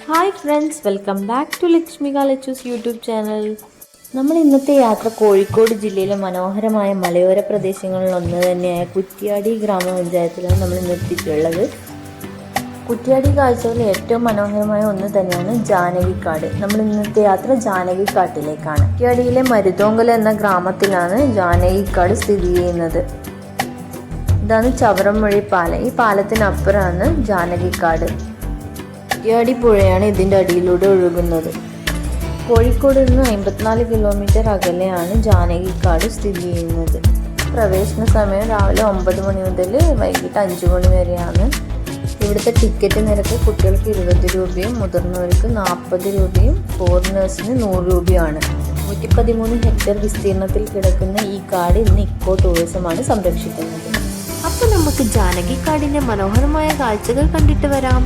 Hi friends, welcome back to Lakshmika Lachus YouTube channel. നമ്മൾ ഇന്നത്തെ യാത്ര കോഴിക്കോട് ജില്ലയിലെ മനോഹരമായ മലയോര പ്രദേശങ്ങളിൽ ഒന്ന് തന്നെയായ കുറ്റ്യാടി ഗ്രാമപഞ്ചായത്തിലാണ് നമ്മൾ ഇന്ന് എത്തിയിട്ടുള്ളത്. കുറ്റ്യാടി കാഴ്ചകളിൽ ഏറ്റവും മനോഹരമായ ഒന്ന് തന്നെയാണ് ജാനകിക്കാട്. നമ്മൾ ഇന്നത്തെ യാത്ര ജാനകിക്കാട്ടിലേക്കാണ്. കുറ്റ്യാടിയിലെ മരുതോങ്കൽ എന്ന ഗ്രാമത്തിലാണ് ജാനകിക്കാട് സ്ഥിതി ചെയ്യുന്നത്. ഇതാണ് ചവറംമൊഴി പാലം. ഈ പാലത്തിനപ്പുറമാണ് ജാനകിക്കാട്. കുറ്റ്യാടി പുഴയാണ് ഇതിൻ്റെ അടിയിലൂടെ ഒഴുകുന്നത്. കോഴിക്കോട് നിന്ന് 54 കിലോമീറ്റർ അകലെയാണ് ജാനകിക്കാട് സ്ഥിതി ചെയ്യുന്നത്. പ്രവേശന സമയം രാവിലെ 9 മണി മുതൽ വൈകിട്ട് 5 മണി വരെയാണ്. ഇവിടുത്തെ ടിക്കറ്റ് നിരക്ക് കുട്ടികൾക്ക് 20 രൂപയും മുതിർന്നവർക്ക് 40 രൂപയും ഫോറിനേഴ്സിന് 100 രൂപയാണ്. 113 ഹെക്ടർ വിസ്തീർണത്തിൽ കിടക്കുന്ന ഈ കാട് ഇന്ന് ഇക്കോ ടൂറിസമാണ് സംരക്ഷിക്കുന്നത്. അപ്പോൾ നമുക്ക് ജാനകിക്കാടിൻ്റെ മനോഹരമായ കാഴ്ചകൾ കണ്ടിട്ട് വരാം.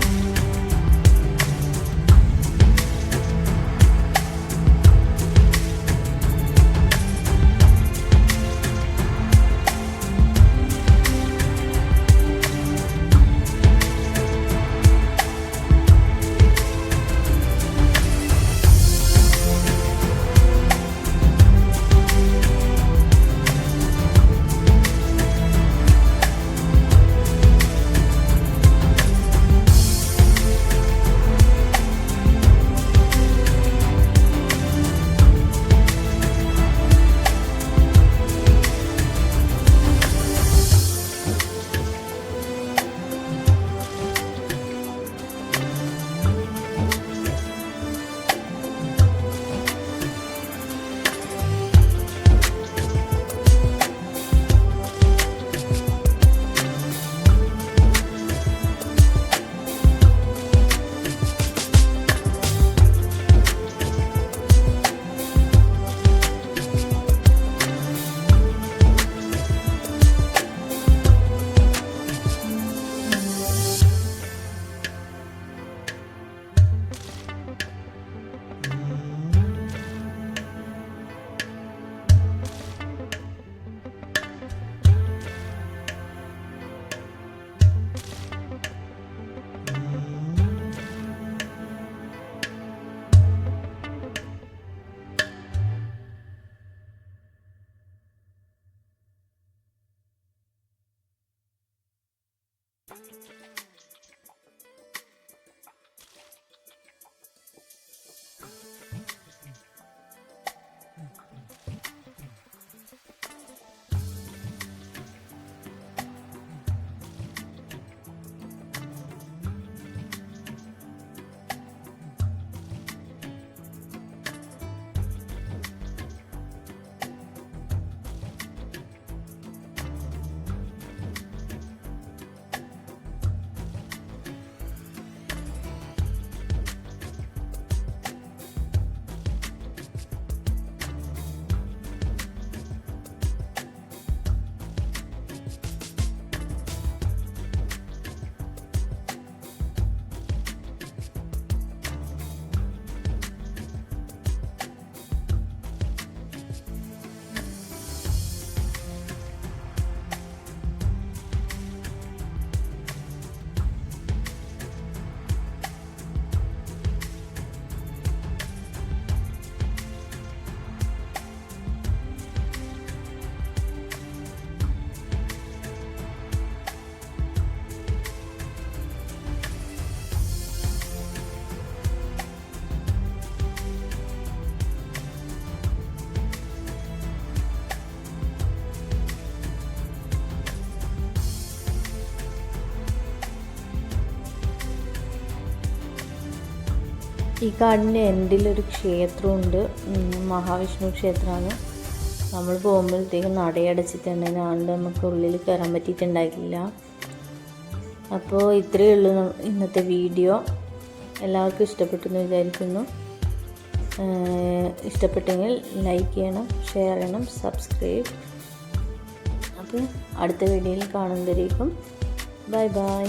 ഈ കാടിൻ്റെ എൻഡിലൊരു ക്ഷേത്രമുണ്ട്. മഹാവിഷ്ണു ക്ഷേത്രമാണ്. നമ്മൾ പോകുമ്പോഴത്തേക്കും നടയടച്ചിട്ടുണ്ടെങ്കിൽ ആണ്ട് നമുക്ക് ഉള്ളിൽ കയറാൻ പറ്റിയിട്ടുണ്ടായിട്ടില്ല. അപ്പോൾ ഇത്രയേ ഉള്ളൂ ഇന്നത്തെ വീഡിയോ. എല്ലാവർക്കും ഇഷ്ടപ്പെട്ടെന്ന് വിചാരിക്കുന്നു. ഇഷ്ടപ്പെട്ടെങ്കിൽ ലൈക്ക് ചെയ്യണം, ഷെയർ ചെയ്യണം, സബ്സ്ക്രൈബ്. അപ്പോൾ അടുത്ത വീഡിയോയിൽ കാണുന്നവരേക്കും ബൈ ബൈ.